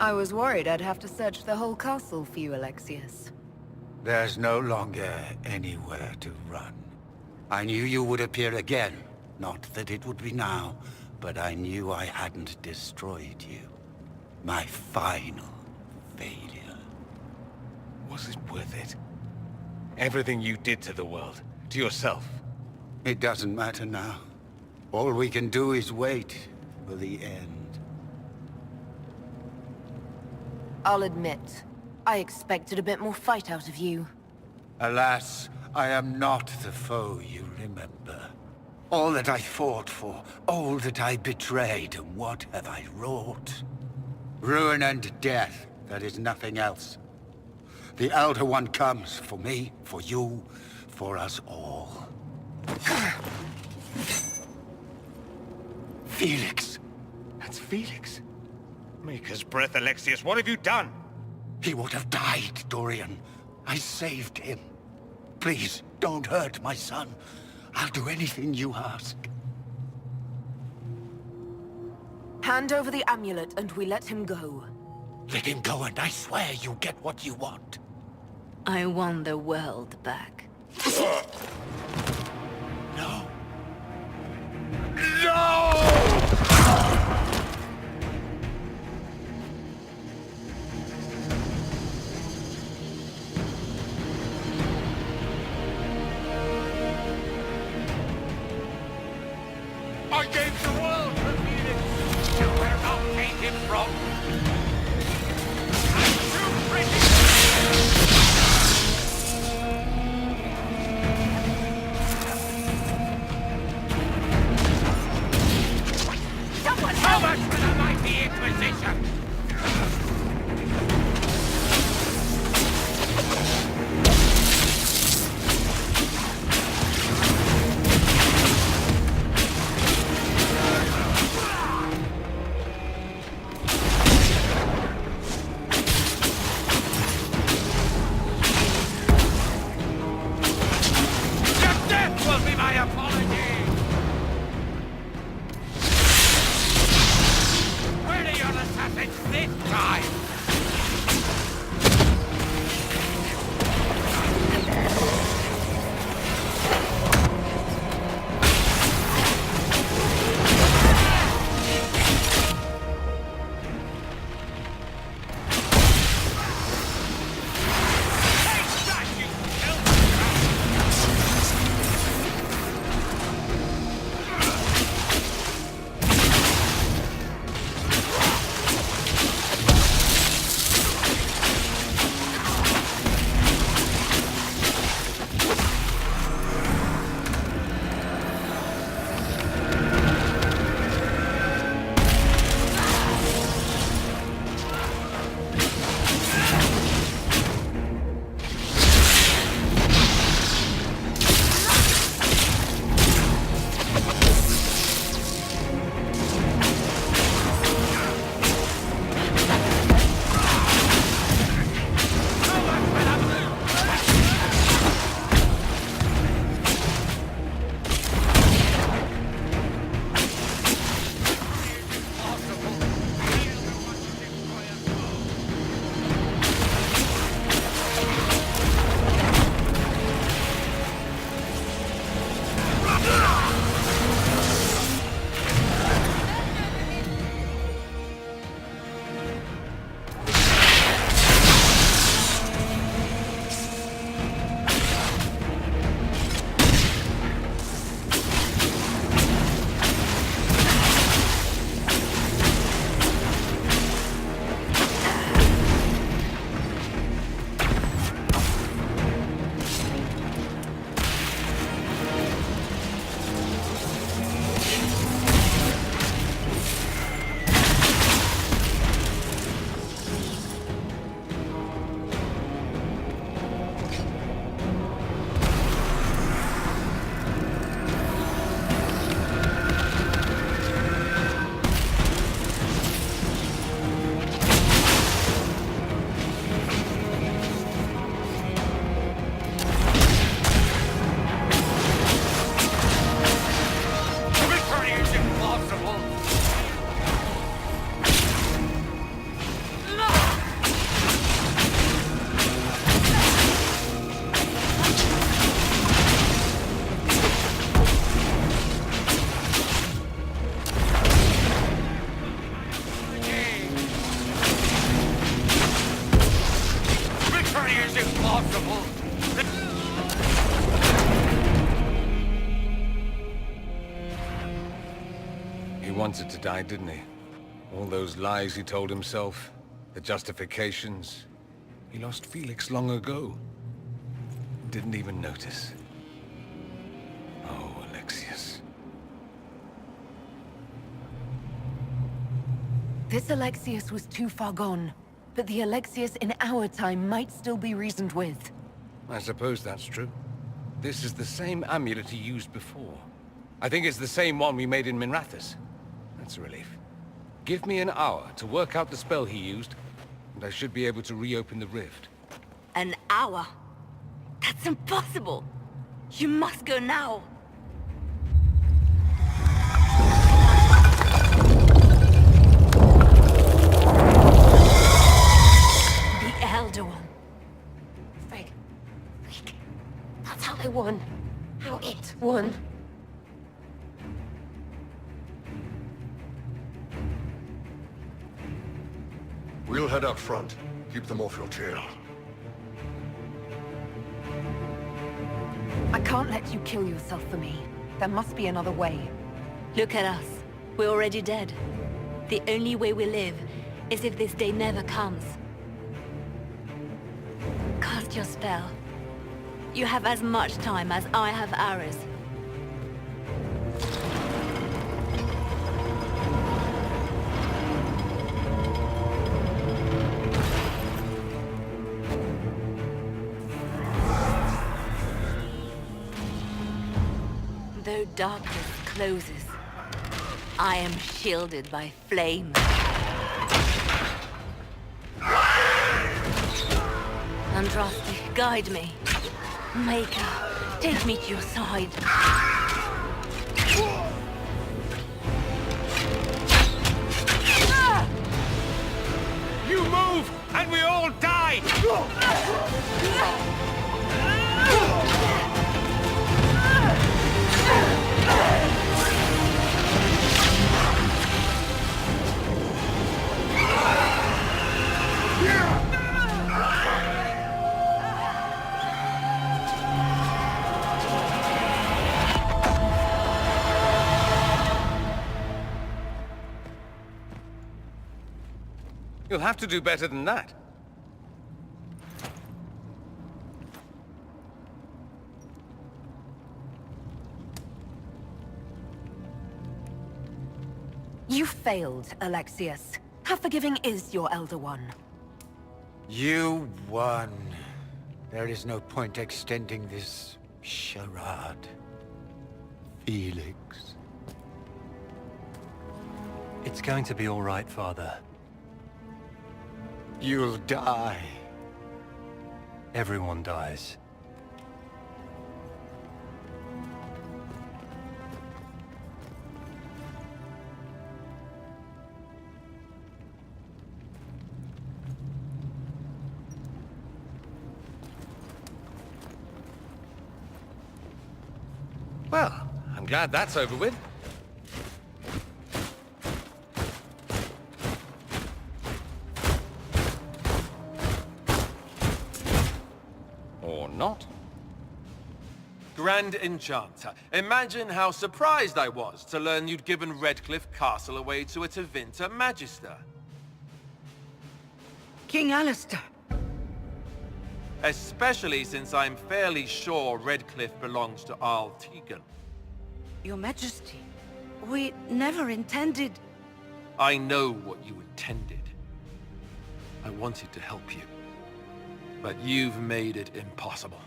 I was worried I'd have to search the whole castle for you, Alexius. There's no longer anywhere to run. I knew you would appear again. Not that it would be now, but I knew I hadn't destroyed you. My final failure. Was it worth it? Everything you did to the world, to yourself. It doesn't matter now. All we can do is wait for the end. I'll admit, I expected a bit more fight out of you. Alas, I am not the foe you remember. All that I fought for, all that I betrayed, and what have I wrought? Ruin and death, that is nothing else. The Elder One comes for me, for you, for us all. Felix. That's Felix. Maker's breath, Alexius, what have you done? He would have died, Dorian. I saved him. Please, don't hurt my son. I'll do anything you ask. Hand over the amulet and we let him go. Let him go and I swear you'll get what you want. I want the world back. No. No! I gave the world to Felix. You will not take him from. I'm too pretty. Someone How much for the mighty Inquisition? wanted to die, didn't he? All those lies he told himself, the justifications. He lost Felix long ago. Didn't even notice. Oh, Alexius. This Alexius was too far gone, but the Alexius in our time might still be reasoned with. I suppose that's true. This is the same amulet he used before. I think it's the same one we made in Minrathous. That's a relief. Give me an hour to work out the spell he used, and I should be able to reopen the rift. An hour? That's impossible! You must go now! The Elder One. Frig. That's how they won. How it won. We'll head out front. Keep them off your tail. I can't let you kill yourself for me. There must be another way. Look at us. We're already dead. The only way we live is if this day never comes. Cast your spell. You have as much time as I have hours. Though darkness closes, I am shielded by flames. Andraste, guide me. Maker, take me to your side. You move, and we all die! You'll have to do better than that. You failed, Alexius. How forgiving is your Elder One? You won. There is no point extending this charade. Felix. It's going to be all right, Father. You'll die. Everyone dies. Well, I'm glad that's over with. Or not. Grand Enchanter. Imagine how surprised I was to learn you'd given Redcliffe Castle away to a Tevinter Magister. King Alistair. Especially since I'm fairly sure Redcliffe belongs to Arl Tegan. Your Majesty, we never intended... I know what you intended. I wanted to help you. But you've made it impossible.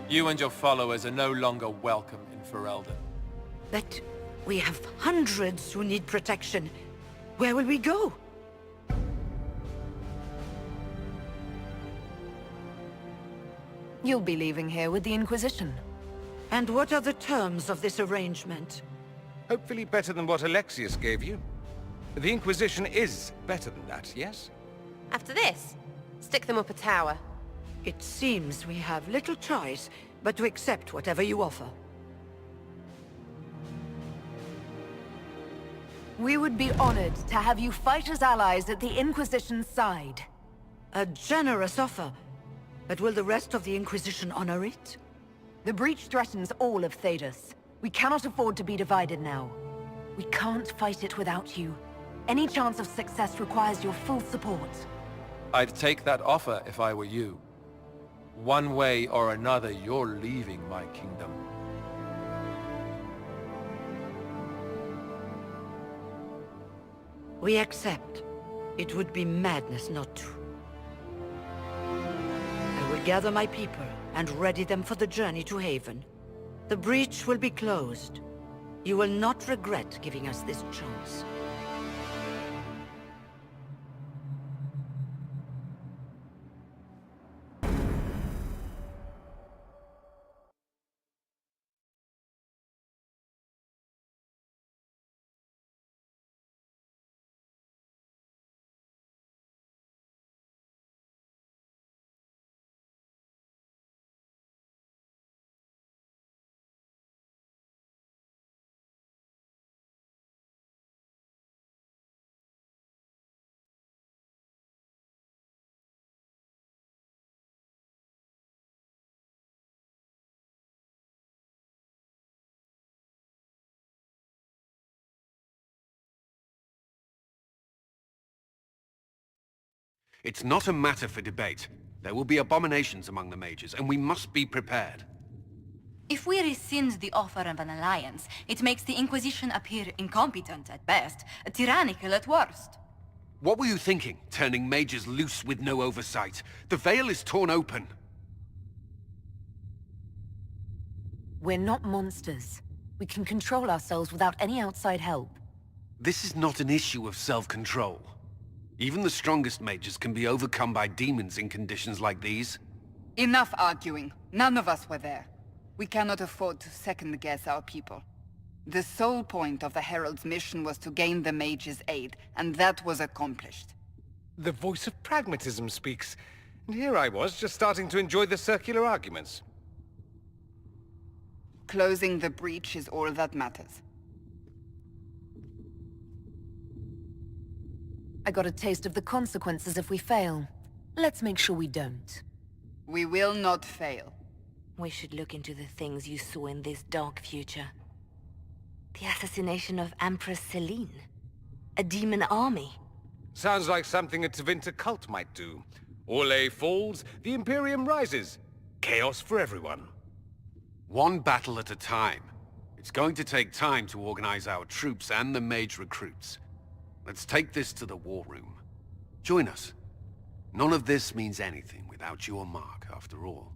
You and your followers are no longer welcome in Ferelden. But we have hundreds who need protection. Where will we go? You'll be leaving here with the Inquisition. And what are the terms of this arrangement? Hopefully better than what Alexius gave you. The Inquisition is better than that, yes? After this, stick them up a tower. It seems we have little choice but to accept whatever you offer. We would be honored to have you fight as allies at the Inquisition's side. A generous offer. But will the rest of the Inquisition honor it? The breach threatens all of Thedas. We cannot afford to be divided now. We can't fight it without you. Any chance of success requires your full support. I'd take that offer if I were you. One way or another, you're leaving my kingdom. We accept. It would be madness not to. I will gather my people and ready them for the journey to Haven. The breach will be closed. You will not regret giving us this chance. It's not a matter for debate. There will be abominations among the mages, and we must be prepared. If we rescind the offer of an alliance, it makes the Inquisition appear incompetent at best, tyrannical at worst. What were you thinking, turning mages loose with no oversight? The veil is torn open. We're not monsters. We can control ourselves without any outside help. This is not an issue of self-control. Even the strongest mages can be overcome by demons in conditions like these. Enough arguing. None of us were there. We cannot afford to second-guess our people. The sole point of the Herald's mission was to gain the mage's aid, and that was accomplished. The voice of pragmatism speaks. And here I was, just starting to enjoy the circular arguments. Closing the breach is all that matters. I got a taste of the consequences if we fail. Let's make sure we don't. We will not fail. We should look into the things you saw in this dark future. The assassination of Empress Celine. A demon army. Sounds like something a Tevinter cult might do. Orlais falls, the Imperium rises. Chaos for everyone. One battle at a time. It's going to take time to organize our troops and the mage recruits. Let's take this to the war room. Join us. None of this means anything without your mark, after all.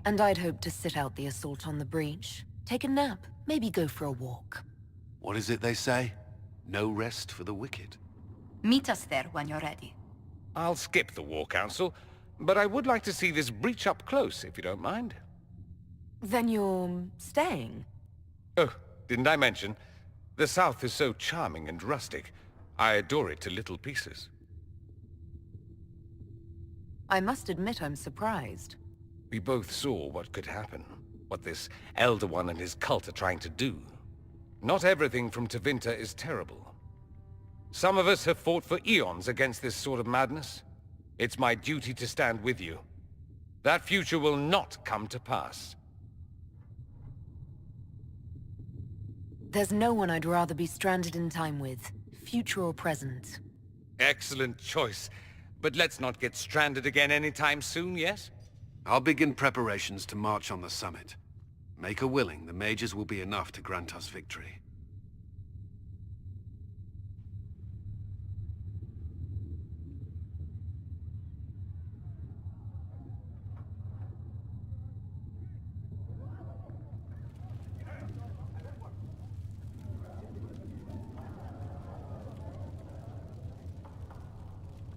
And I'd hope to sit out the assault on the breach. Take a nap, maybe go for a walk. What is it they say? No rest for the wicked. Meet us there when you're ready. I'll skip the War Council, but I would like to see this breach up close, if you don't mind. Then you're staying? Oh, didn't I mention? The South is so charming and rustic. I adore it to little pieces. I must admit I'm surprised. We both saw what could happen. What this Elder One and his cult are trying to do. Not everything from Tevinter is terrible. Some of us have fought for eons against this sort of madness. It's my duty to stand with you. That future will not come to pass. There's no one I'd rather be stranded in time with, future or present. Excellent choice. But let's not get stranded again anytime soon, yes? I'll begin preparations to march on the summit. Make a willing, the mages will be enough to grant us victory.